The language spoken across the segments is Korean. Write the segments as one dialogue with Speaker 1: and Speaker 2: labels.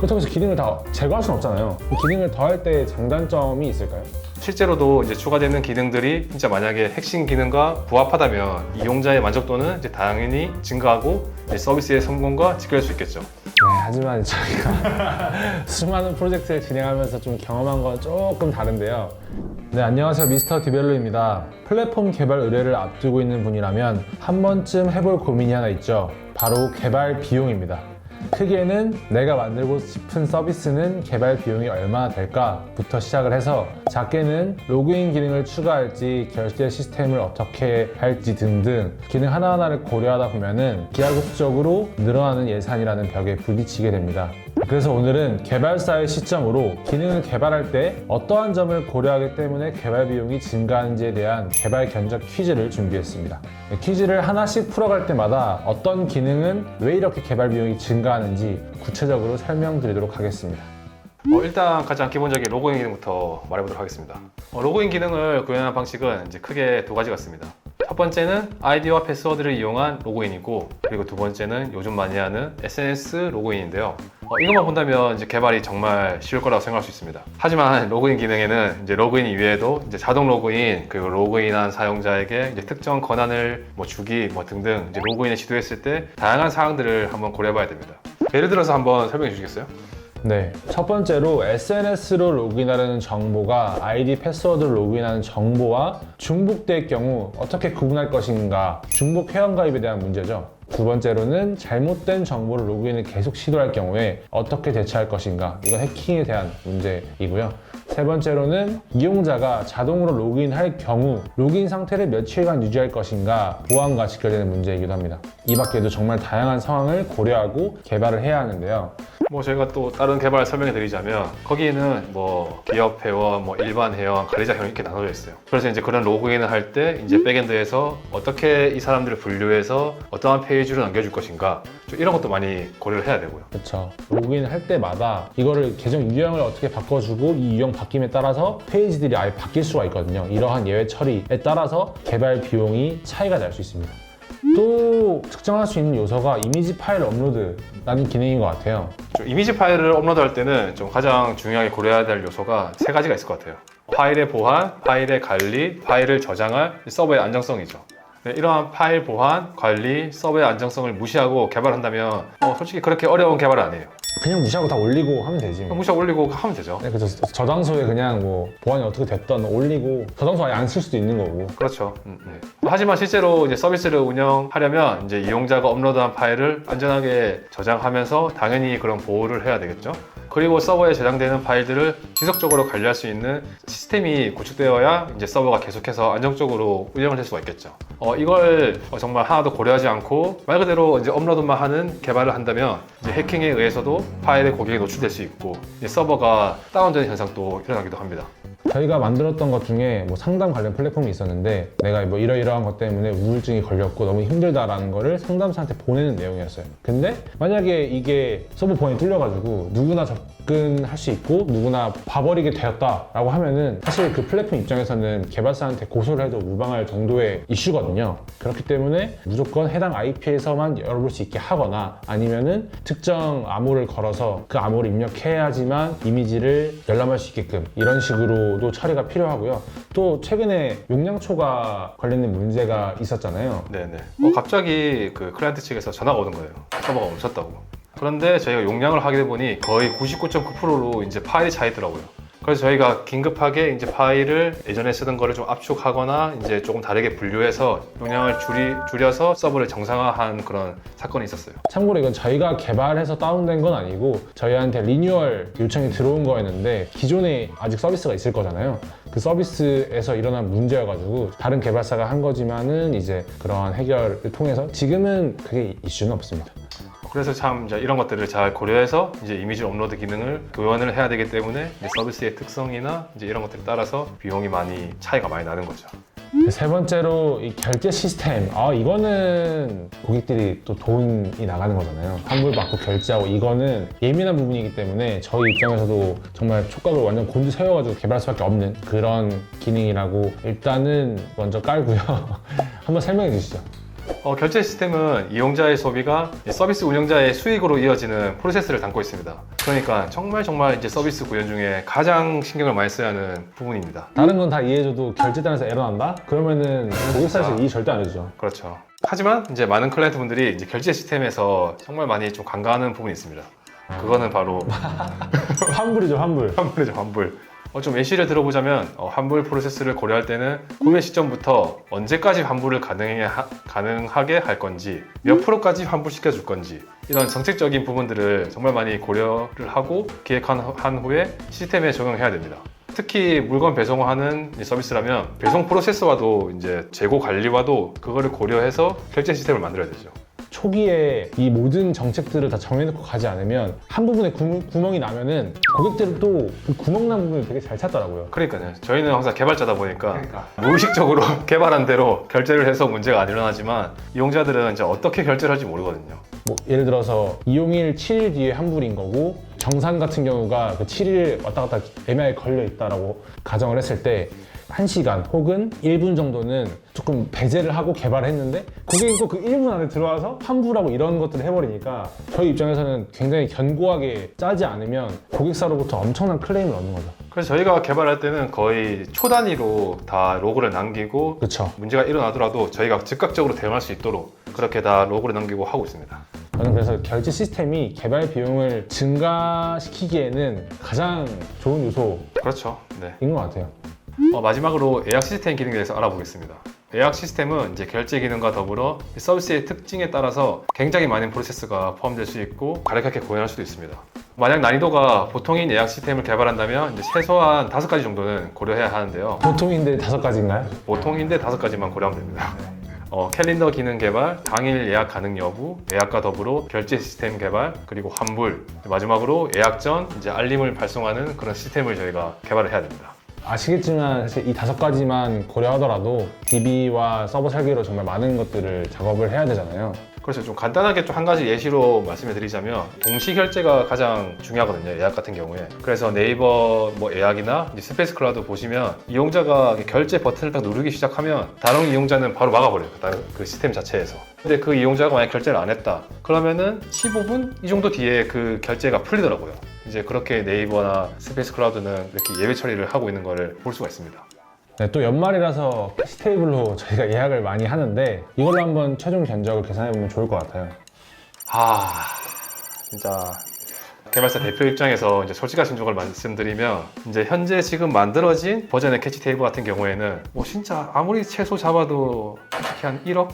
Speaker 1: 그렇다고 해서 기능을 다 제거할 수는 없잖아요. 기능을 더할 때 장단점이 있을까요?
Speaker 2: 실제로도 이제 추가되는 기능들이 진짜 만약에 핵심 기능과 부합하다면 이용자의 만족도는 이제 당연히 증가하고 이제 서비스의 성공과 직결할 수 있겠죠.
Speaker 1: 네, 하지만 저희가 수많은 프로젝트를 진행하면서 좀 경험한 건 조금 다른데요. 네, 안녕하세요. 미스터 디벨로입니다. 플랫폼 개발 의뢰를 앞두고 있는 분이라면 한 번쯤 해볼 고민이 하나 있죠. 바로 개발 비용입니다. 크게는 내가 만들고 싶은 서비스는 개발 비용이 얼마나 될까부터 시작을 해서, 작게는 로그인 기능을 추가할지 결제 시스템을 어떻게 할지 등등 기능 하나하나를 고려하다 보면은 기하급수적으로 늘어나는 예산이라는 벽에 부딪히게 됩니다. 그래서 오늘은 개발사의 시점으로 기능을 개발할 때 어떠한 점을 고려하기 때문에 개발 비용이 증가하는지에 대한 개발 견적 퀴즈를 준비했습니다. 퀴즈를 하나씩 풀어갈 때마다 어떤 기능은 왜 이렇게 개발 비용이 증가하는지 구체적으로 설명드리도록 하겠습니다.
Speaker 2: 일단 가장 기본적인 로그인 기능부터 말해보도록 하겠습니다. 로그인 기능을 구현하는 방식은 이제 크게 두 가지가 있습니다. 첫 번째는 아이디와 패스워드를 이용한 로그인이고, 그리고 두 번째는 요즘 많이 하는 SNS 로그인인데요. 이것만 본다면 이제 개발이 정말 쉬울 거라고 생각할 수 있습니다. 하지만 로그인 기능에는 이제 로그인 이외에도 이제 자동 로그인, 그리고 로그인한 사용자에게 이제 특정 권한을 주기 등등 이제 로그인을 시도했을 때 다양한 사항들을 한번 고려해봐야 됩니다. 예를 들어서 한번 설명해 주시겠어요?
Speaker 1: 네, 첫 번째로 SNS로 로그인하려는 정보가 아이디 패스워드로 로그인하는 정보와 중복될 경우 어떻게 구분할 것인가, 중복 회원가입에 대한 문제죠. 두 번째로는 잘못된 정보로 로그인을 계속 시도할 경우에 어떻게 대처할 것인가, 이건 해킹에 대한 문제이고요. 세 번째로는 이용자가 자동으로 로그인할 경우 로그인 상태를 며칠간 유지할 것인가, 보안과 직결되는 문제이기도 합니다. 이 밖에도 정말 다양한 상황을 고려하고 개발을 해야 하는데요.
Speaker 2: 저희가 또 다른 개발 설명해 드리자면, 거기에는 기업 회원, 일반 회원, 관리자 회원 이렇게 나눠져 있어요. 그래서 이제 그런 로그인을 할 때 이제 백엔드에서 어떻게 이 사람들을 분류해서 어떠한 페이지로 남겨줄 것인가, 이런 것도 많이 고려를 해야 되고요.
Speaker 1: 그렇죠. 로그인을 할 때마다 이거를 계정 유형을 어떻게 바꿔주고 이 유형 바뀜에 따라서 페이지들이 아예 바뀔 수가 있거든요. 이러한 예외 처리에 따라서 개발 비용이 차이가 날 수 있습니다. 또 측정할 수 있는 요소가 이미지 파일 업로드라는 기능인 것 같아요.
Speaker 2: 이미지 파일을 업로드할 때는 좀 가장 중요하게 고려해야 될 요소가 세 가지가 있을 것 같아요. 파일의 보안, 파일의 관리, 파일을 저장할 서버의 안정성이죠. 네, 이러한 파일 보안, 관리, 서버의 안정성을 무시하고 개발한다면 솔직히 그렇게 어려운 개발은 아니에요.
Speaker 1: 그냥 무시하고 다 올리고 하면 되지.
Speaker 2: 무시하고 올리고 하면 되죠.
Speaker 1: 네, 그래서 저장소에 그냥 보안이 어떻게 됐던 올리고 저장소 아예 안 쓸 수도 있는 거고.
Speaker 2: 그렇죠. 네. 하지만 실제로 이제 서비스를 운영하려면 이제 이용자가 업로드한 파일을 안전하게 저장하면서 당연히 그런 보호를 해야 되겠죠. 그리고 서버에 저장되는 파일들을 지속적으로 관리할 수 있는 시스템이 구축되어야 이제 서버가 계속해서 안정적으로 운영을 할 수가 있겠죠. 이걸 정말 하나도 고려하지 않고 말 그대로 이제 업로드만 하는 개발을 한다면 이제 해킹에 의해서도 파일의 고객이 노출될 수 있고 이제 서버가 다운되는 현상도 일어나기도 합니다.
Speaker 1: 저희가 만들었던 것 중에 상담 관련 플랫폼이 있었는데, 내가 이러이러한 것 때문에 우울증이 걸렸고 너무 힘들다라는 거를 상담사한테 보내는 내용이었어요. 근데 만약에 이게 서버 보안이 뚫려가지고 누구나 접근할 수 있고 누구나 봐버리게 되었다라고 하면은 사실 그 플랫폼 입장에서는 개발사한테 고소를 해도 무방할 정도의 이슈거든요. 그렇기 때문에 무조건 해당 IP에서만 열어볼 수 있게 하거나, 아니면은 특정 암호를 걸어서 그 암호를 입력해야지만 이미지를 열람할 수 있게끔, 이런 식으로도 처리가 필요하고요. 또 최근에 용량 초과 관련된 문제가 있었잖아요.
Speaker 2: 네네. 갑자기 그 클라이언트 측에서 전화가 오는 거예요. 서버가 멈췄다고. 그런데 저희가 용량을 하게 보니 거의 99.9%로 이제 파일이 차 있더라고요. 그래서 저희가 긴급하게 이제 파일을 예전에 쓰던 거를 좀 압축하거나 이제 조금 다르게 분류해서 용량을 줄여서 서버를 정상화한 그런 사건이 있었어요.
Speaker 1: 참고로 이건 저희가 개발해서 다운된 건 아니고 저희한테 리뉴얼 요청이 들어온 거였는데, 기존에 아직 서비스가 있을 거잖아요. 그 서비스에서 일어난 문제여가지고 다른 개발사가 한 거지만은 이제 그러한 해결을 통해서 지금은 그게 이슈는 없습니다.
Speaker 2: 그래서 참 이제 이런 것들을 잘 고려해서 이제 이미지 업로드 기능을 교환을 해야 되기 때문에 이제 서비스의 특성이나 이제 이런 것들에 따라서 비용이 차이가 많이 나는 거죠.
Speaker 1: 세 번째로 이 결제 시스템, 이거는 고객들이 또 돈이 나가는 거잖아요. 환불받고 결제하고, 이거는 예민한 부분이기 때문에 저희 입장에서도 정말 촉각을 완전 곤두세워가지고 개발할 수밖에 없는 그런 기능이라고 일단은 먼저 깔고요. 한번 설명해 주시죠.
Speaker 2: 결제 시스템은 이용자의 소비가 서비스 운영자의 수익으로 이어지는 프로세스를 담고 있습니다. 그러니까 정말 이제 서비스 구현 중에 가장 신경을 많이 써야 하는 부분입니다.
Speaker 1: 다른 건 다 이해해줘도 결제단에서 에러 난다? 그러면은 고객사에서 이해 절대 안 해주죠.
Speaker 2: 그렇죠. 하지만 이제 많은 클라이언트 분들이 이제 결제 시스템에서 정말 많이 좀 간과하는 부분이 있습니다. 그거는 바로
Speaker 1: 환불이죠, 환불.
Speaker 2: 환불이죠, 환불. 좀 예시를 들어보자면 환불 프로세스를 고려할 때는 구매 시점부터 언제까지 환불을 가능하게 할 건지, 몇 프로까지 환불시켜 줄 건지, 이런 정책적인 부분들을 정말 많이 고려를 하고 기획한 후에 시스템에 적용해야 됩니다. 특히 물건 배송을 하는 서비스라면 배송 프로세스와도 이제 재고 관리와도 그거를 고려해서 결제 시스템을 만들어야 되죠.
Speaker 1: 초기에 이 모든 정책들을 다 정해놓고 가지 않으면 한 부분에 구멍이 나면은 고객들은 또 그 구멍 난 부분을 되게 잘 찾더라고요.
Speaker 2: 그러니까요. 저희는 항상 개발자다 보니까 무의식적으로 개발한 대로 결제를 해서 문제가 안 일어나지만 이용자들은 이제 어떻게 결제를 할지 모르거든요.
Speaker 1: 뭐 예를 들어서 이용일 7일 뒤에 환불인 거고 정산 같은 경우가 그 7일 왔다 갔다 애매하게 걸려 있다라고 가정을 했을 때 1시간 혹은 1분 정도는 조금 배제를 하고 개발을 했는데 고객이 꼭 그 1분 안에 들어와서 환불하고 이런 것들을 해버리니까 저희 입장에서는 굉장히 견고하게 짜지 않으면 고객사로부터 엄청난 클레임을 얻는 거죠.
Speaker 2: 그래서 저희가 개발할 때는 거의 초 단위로 다 로그를 남기고
Speaker 1: 그렇죠.
Speaker 2: 문제가 일어나더라도 저희가 즉각적으로 대응할 수 있도록 그렇게 다 로그를 남기고 하고 있습니다.
Speaker 1: 저는 그래서 결제 시스템이 개발 비용을 증가시키기에는 가장 좋은 요소인
Speaker 2: 그렇죠. 네.
Speaker 1: 것 같아요.
Speaker 2: 마지막으로 예약 시스템 기능에 대해서 알아보겠습니다. 예약 시스템은 이제 결제 기능과 더불어 서비스의 특징에 따라서 굉장히 많은 프로세스가 포함될 수 있고 가격하게 구현할 수도 있습니다. 만약 난이도가 보통인 예약 시스템을 개발한다면 이제 최소한 5가지 정도는 고려해야 하는데요.
Speaker 1: 보통인데 5가지인가요?
Speaker 2: 보통인데 5가지만 고려하면 됩니다. 캘린더 기능 개발, 당일 예약 가능 여부, 예약과 더불어 결제 시스템 개발, 그리고 환불, 마지막으로 예약 전 이제 알림을 발송하는 그런 시스템을 저희가 개발을 해야 됩니다.
Speaker 1: 아시겠지만 사실 이 5가지만 고려하더라도 DB와 서버 설계로 정말 많은 것들을 작업을 해야 되잖아요.
Speaker 2: 그래서 좀 간단하게 좀 한 가지 예시로 말씀을 드리자면 동시 결제가 가장 중요하거든요. 예약 같은 경우에. 그래서 네이버 뭐 예약이나 이제 스페이스 클라우드 보시면 이용자가 결제 버튼을 딱 누르기 시작하면 다른 이용자는 바로 막아버려요. 그 시스템 자체에서. 근데 그 이용자가 만약 결제를 안 했다. 그러면은 15분 이 정도 뒤에 그 결제가 풀리더라고요. 이제 그렇게 네이버나 스페이스 클라우드는 이렇게 예외 처리를 하고 있는 거를 볼 수가 있습니다.
Speaker 1: 네, 또 연말이라서 캐시 테이블로 저희가 예약을 많이 하는데 이걸로 한번 최종 견적을 계산해보면 좋을 것 같아요.
Speaker 2: 진짜 개발사 대표 입장에서 이제 솔직한 진정을 말씀드리면 이제 현재 지금 만들어진 버전의 캐치 테이블 같은 경우에는 뭐 진짜 아무리 최소 잡아도 솔직히 한 1억?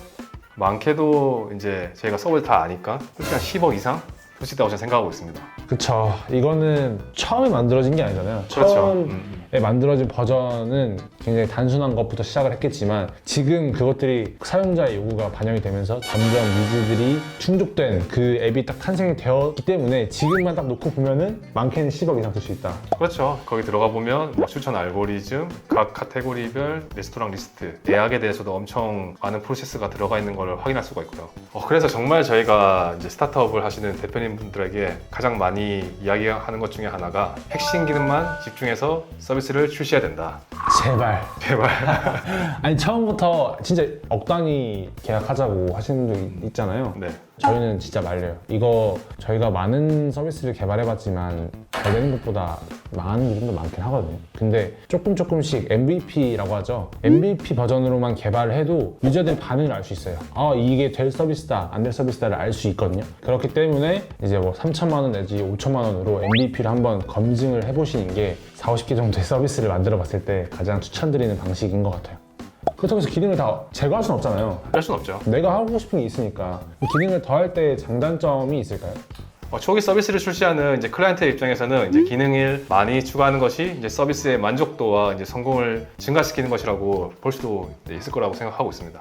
Speaker 2: 많게도 이제 저희가 서버를 다 아니까 솔직히 한 10억 이상? 솔직하다고 저는 생각하고 있습니다.
Speaker 1: 그쵸. 이거는 처음에 만들어진 게 아니잖아요.
Speaker 2: 그렇죠.
Speaker 1: 처음에 만들어진 버전은 굉장히 단순한 것부터 시작을 했겠지만 지금 그것들이 사용자의 요구가 반영이 되면서 점점 니즈들이 충족된 그 앱이 딱 탄생이 되었기 때문에 지금만 딱 놓고 보면은 많게는 10억 이상 쓸 수 있다.
Speaker 2: 그렇죠. 거기 들어가 보면 뭐 추천 알고리즘, 각 카테고리별 레스토랑 리스트, 예약에 대해서도 엄청 많은 프로세스가 들어가 있는 걸 확인할 수가 있고요. 그래서 정말 저희가 이제 스타트업을 하시는 대표님 분들에게 가장 많이 이야기하는 것 중에 하나가 핵심 기능만 집중해서 서비스를 출시해야 된다.
Speaker 1: 제발.
Speaker 2: 제발.
Speaker 1: 아니 처음부터 진짜 억 단위 계약하자고 하시는 분도 있잖아요.
Speaker 2: 네.
Speaker 1: 저희는 진짜 말려요. 이거 저희가 많은 서비스를 개발해봤지만 잘 되는 것보다 망하는 게 좀 더 많긴 하거든요. 근데 조금씩 MVP라고 하죠. MVP 버전으로만 개발을 해도 유저들의 반응을 알 수 있어요. 이게 될 서비스다, 안 될 서비스다를 알 수 있거든요. 그렇기 때문에 이제 뭐 3천만 원 내지 5천만 원으로 MVP를 한번 검증을 해보시는 게 40, 50개 정도의 서비스를 만들어 봤을 때 가장 추천드리는 방식인 것 같아요. 그렇다고 해서 기능을 다 제거할 수는 없잖아요.
Speaker 2: 할 수는 없죠.
Speaker 1: 내가 하고 싶은 게 있으니까 이 기능을 더할 때 장단점이 있을까요?
Speaker 2: 초기 서비스를 출시하는 이제 클라이언트 입장에서는 이제 기능을 많이 추가하는 것이 이제 서비스의 만족도와 이제 성공을 증가시키는 것이라고 볼 수도 있을 거라고 생각하고 있습니다.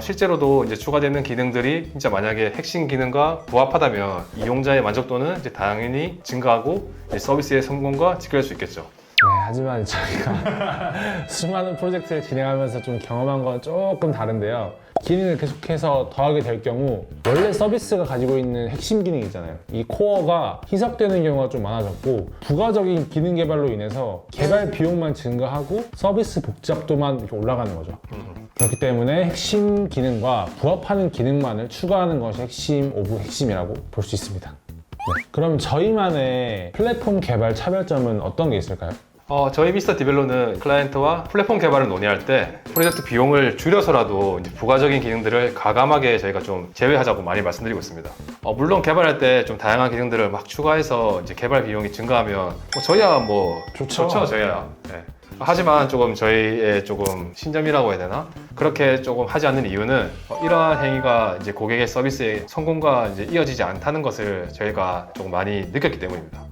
Speaker 2: 실제로도 이제 추가되는 기능들이 진짜 만약에 핵심 기능과 부합하다면 이용자의 만족도는 이제 당연히 증가하고 이제 서비스의 성공과 직결할 수 있겠죠.
Speaker 1: 네, 하지만 저희가 수많은 프로젝트를 진행하면서 좀 경험한 건 조금 다른데요. 기능을 계속해서 더하게 될 경우 원래 서비스가 가지고 있는 핵심 기능이 있잖아요. 이 코어가 희석되는 경우가 좀 많아졌고 부가적인 기능 개발로 인해서 개발 비용만 증가하고 서비스 복잡도만 이렇게 올라가는 거죠. 그렇기 때문에 핵심 기능과 부합하는 기능만을 추가하는 것이 핵심 오브 핵심이라고 볼 수 있습니다. 네. 그럼 저희만의 플랫폼 개발 차별점은 어떤 게 있을까요?
Speaker 2: 저희 미스터 디벨로는 클라이언트와 플랫폼 개발을 논의할 때 프로젝트 비용을 줄여서라도 이제 부가적인 기능들을 가감하게 저희가 좀 제외하자고 많이 말씀드리고 있습니다. 물론 개발할 때 좀 다양한 기능들을 막 추가해서 이제 개발 비용이 증가하면 저희야 좋죠 저희야. 네. 하지만 조금 저희의 조금 신점이라고 해야 되나? 그렇게 조금 하지 않는 이유는 이러한 행위가 이제 고객의 서비스의 성공과 이제 이어지지 않다는 것을 저희가 조금 많이 느꼈기 때문입니다.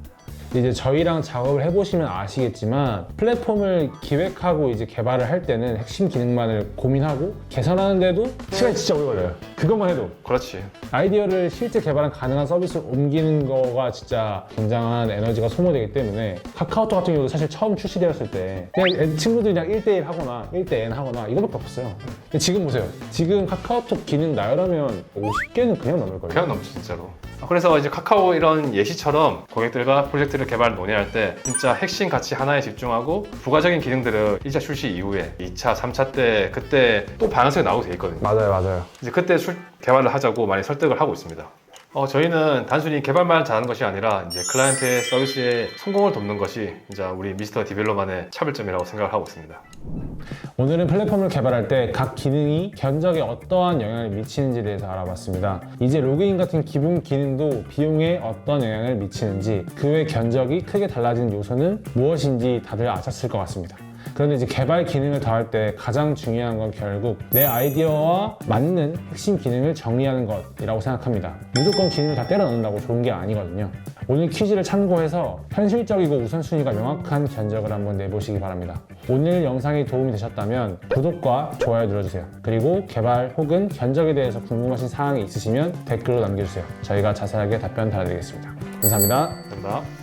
Speaker 1: 이제 저희랑 작업을 해보시면 아시겠지만 플랫폼을 기획하고 이제 개발을 할 때는 핵심 기능만을 고민하고 개선하는데도 시간이 진짜 오래 걸려요. 그것만 해도.
Speaker 2: 그렇지.
Speaker 1: 아이디어를 실제 개발한 가능한 서비스로 옮기는 거가 진짜 굉장한 에너지가 소모되기 때문에 카카오톡 같은 경우도 사실 처음 출시되었을 때 그냥 친구들이 그냥 1대1 하거나 1대 N 하거나 이거밖에 없었어요. 근데 지금 보세요. 지금 카카오톡 기능 나열하면 50개는 그냥 넘을 거예요.
Speaker 2: 그냥 넘지 진짜로. 그래서 이제 카카오 이런 예시처럼 고객들과 프로젝트를 개발 논의할 때 진짜 핵심 가치 하나에 집중하고 부가적인 기능들을 1차 출시 이후에 2차, 3차 때 그때 또 방향성이 나오게 돼 있거든요.
Speaker 1: 맞아요.
Speaker 2: 이제 그때 개발을 하자고 많이 설득을 하고 있습니다. 저희는 단순히 개발만 잘하는 것이 아니라 이제 클라이언트의 서비스의 성공을 돕는 것이 이제 우리 미스터 디벨로만의 차별점이라고 생각을 하고 있습니다.
Speaker 1: 오늘은 플랫폼을 개발할 때 각 기능이 견적에 어떠한 영향을 미치는지에 대해서 알아봤습니다. 이제 로그인 같은 기본 기능도 비용에 어떤 영향을 미치는지 그 외 견적이 크게 달라지는 요소는 무엇인지 다들 아셨을 것 같습니다. 그런데 이제 개발 기능을 더할 때 가장 중요한 건 결국 내 아이디어와 맞는 핵심 기능을 정리하는 것이라고 생각합니다. 무조건 기능을 다 때려 넣는다고 좋은 게 아니거든요. 오늘 퀴즈를 참고해서 현실적이고 우선순위가 명확한 견적을 한번 내보시기 바랍니다. 오늘 영상이 도움이 되셨다면 구독과 좋아요 눌러주세요. 그리고 개발 혹은 견적에 대해서 궁금하신 사항이 있으시면 댓글로 남겨주세요. 저희가 자세하게 답변 달아드리겠습니다. 감사합니다.
Speaker 2: 감사합니다.